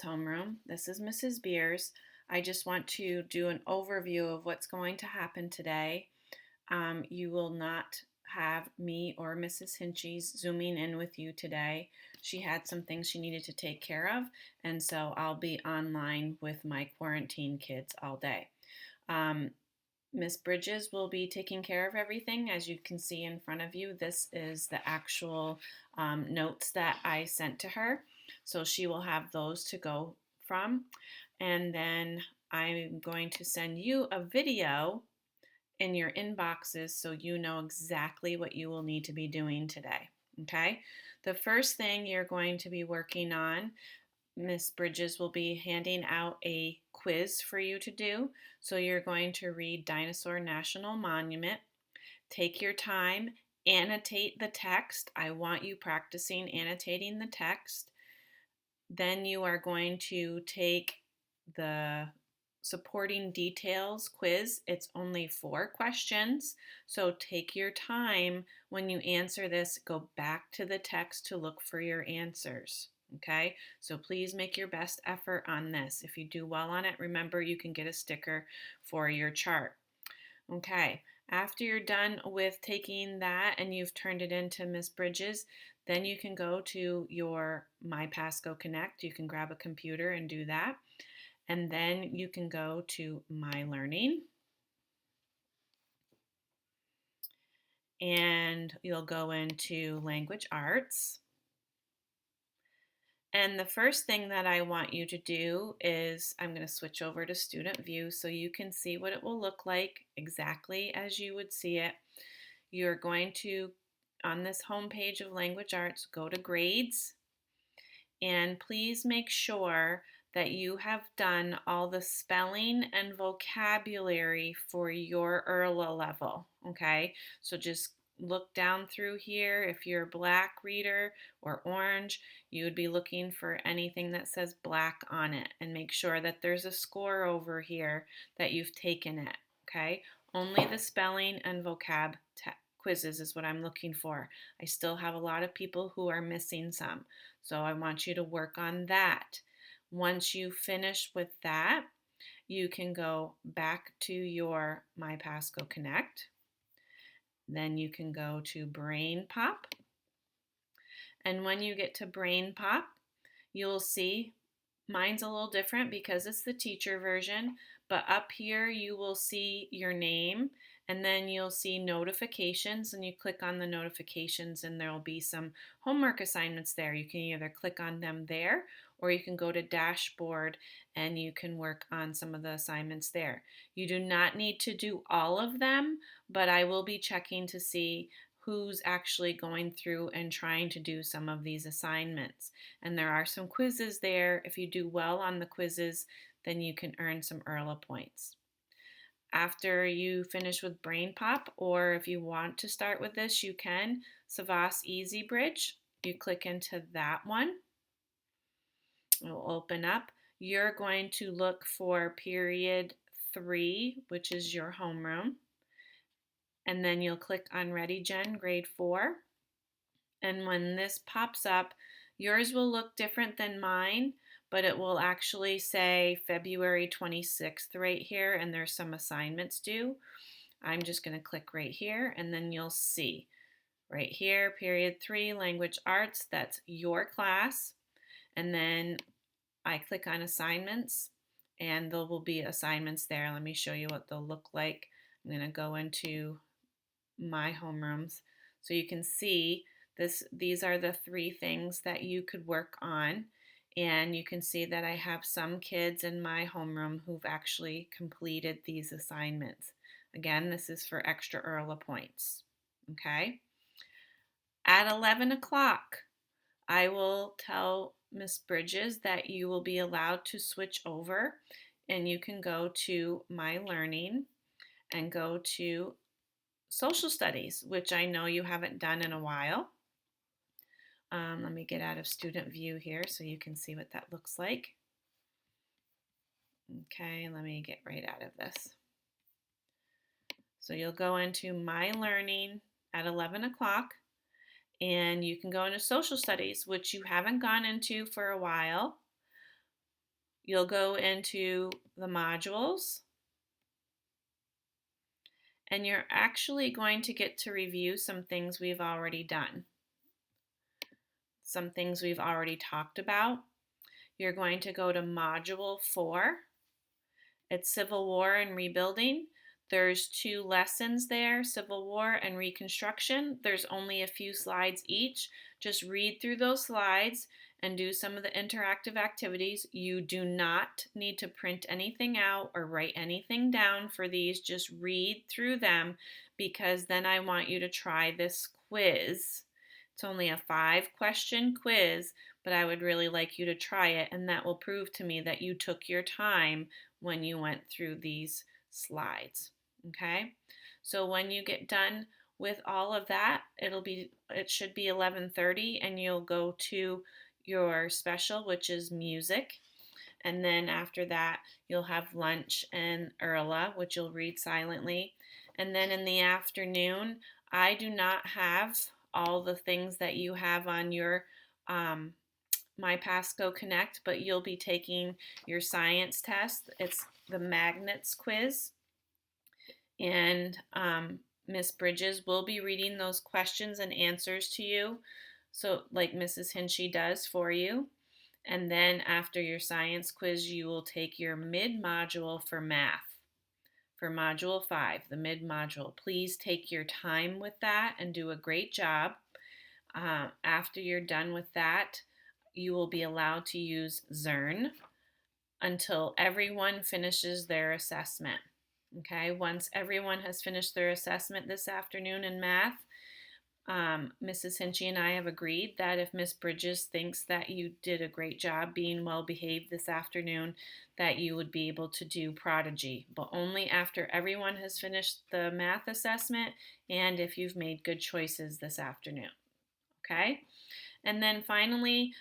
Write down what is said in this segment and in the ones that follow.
Homeroom. This is Mrs. Beers. I just want to do an overview of what's going to happen today. You will not have me or Mrs. Hinchy's zooming in with you today. She had some things she needed to take care of, and so I'll be online with my quarantine kids all day. Miss Bridges will be taking care of everything. As you can see in front of you, this is the actual notes that I sent to her. So she will have those to go from. And then I'm going to send you a video in your inboxes so you know exactly what you will need to be doing today. Okay? The first thing you're going to be working on, Miss Bridges will be handing out a quiz for you to do. So you're going to read Dinosaur National Monument. Take your time, annotate the text. I want you practicing annotating the text. Then you are going to take the supporting details quiz. It's only 4 questions, so take your time when you answer this. Go back to the text to look for your answers. Okay, so please make your best effort on this. If you do well on it, remember you can get a sticker for your chart. Okay, after you're done with taking that and you've turned it into Miss Bridges, then you can go to your My Pasco Connect. You can grab a computer and do that. And then you can go to My Learning. And you'll go into Language Arts. And the first thing that I want you to do is I'm going to switch over to Student View so you can see what it will look like exactly as you would see it. You're going to, on this home page of Language Arts, go to Grades, and please make sure that you have done all the spelling and vocabulary for your ERLA level, okay? So just look down through here. If you're a black reader or orange, you would be looking for anything that says black on it, and make sure that there's a score over here that you've taken it, okay? Only the spelling and vocab quizzes is what I'm looking for. I still have a lot of people who are missing some, so I want you to work on that. Once you finish with that, you can go back to your My Pasco Connect. Then you can go to Brain Pop. And when you get to Brain Pop, you'll see mine's a little different because it's the teacher version, but up here you will see your name, and then you'll see notifications, and you click on the notifications and there will be some homework assignments there. You can either click on them there, or you can go to Dashboard and you can work on some of the assignments there. You do not need to do all of them, but I will be checking to see who's actually going through and trying to do some of these assignments. And there are some quizzes there. If you do well on the quizzes, then you can earn some ERLA points. After you finish with Brain Pop, or if you want to start with this, you can. Savas Easy Bridge, you click into that one. It will open up. You're going to look for period 3, which is your homeroom. And then you'll click on Ready Gen grade 4. And when this pops up, yours will look different than mine, but it will actually say February 26th right here, and there's some assignments due. I'm just going to click right here, and then you'll see right here, period 3, language arts, that's your class. And then I click on assignments, and there will be assignments there. Let me show you what they'll look like. I'm going to go into my homerooms so you can see these are the 3 things that you could work on, and you can see that I have some kids in my homeroom who've actually completed these assignments. Again, this is for extra ERLA points. Okay. At 11 o'clock, I will tell Miss Bridges that you will be allowed to switch over, and you can go to My Learning and go to Social Studies, which I know you haven't done in a while. Let me get out of student view here so you can see what that looks like. Okay, let me get right out of this. So you'll go into My Learning at 11 o'clock, and you can go into Social Studies, which you haven't gone into for a while. You'll go into the modules, and you're actually going to get to review some things we've already done, some things we've already talked about. You're going to go to Module 4. It's Civil War and Rebuilding. There's 2 lessons there, Civil War and Reconstruction. There's only a few slides each. Just read through those slides and do some of the interactive activities. You do not need to print anything out or write anything down for these. Just read through them, because then I want you to try this quiz. It's only a 5-question quiz, but I would really like you to try it, and that will prove to me that you took your time when you went through these slides. Okay, so when you get done with all of that, it should be 11:30, and you'll go to your special, which is music. And then after that, you'll have lunch and Erla, which you'll read silently. And then in the afternoon, I do not have all the things that you have on your My Pasco Connect, but you'll be taking your science test. It's the magnets quiz, and Miss Bridges will be reading those questions and answers to you, so like Mrs. Hinchy does for you. And then after your science quiz, you will take your mid-module for math. For Module 5, the mid-module. Please take your time with that and do a great job. After you're done with that, you will be allowed to use Zearn until everyone finishes their assessment. Okay, once everyone has finished their assessment this afternoon in math, Mrs. Hinchy and I have agreed that if Miss Bridges thinks that you did a great job being well behaved this afternoon, that you would be able to do Prodigy, but only after everyone has finished the math assessment and if you've made good choices this afternoon. Okay, and then finally,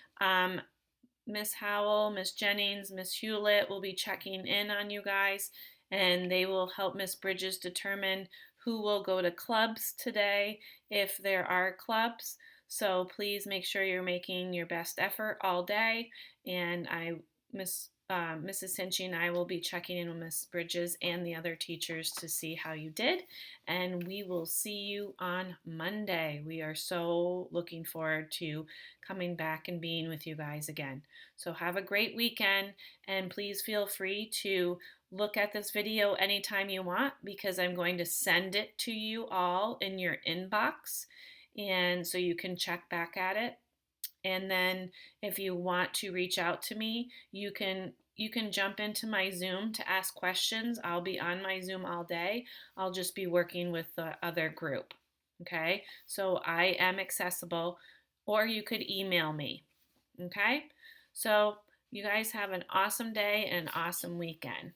Miss Howell, Miss Jennings, Miss Hewlett will be checking in on you guys, and they will help Miss Bridges determine who will go to clubs today, if there are clubs. So please make sure you're making your best effort all day, and Mrs. Hinchy and I will be checking in with Miss Bridges and the other teachers to see how you did, and we will see you on Monday. We are so looking forward to coming back and being with you guys again. So have a great weekend, and please feel free to look at this video anytime you want, because I'm going to send it to you all in your inbox, and so you can check back at it. And then if you want to reach out to me, you can jump into my Zoom to ask questions. I'll be on my Zoom all day. I'll just be working with the other group. Okay? So I am accessible, or you could email me. Okay? So you guys have an awesome day and an awesome weekend.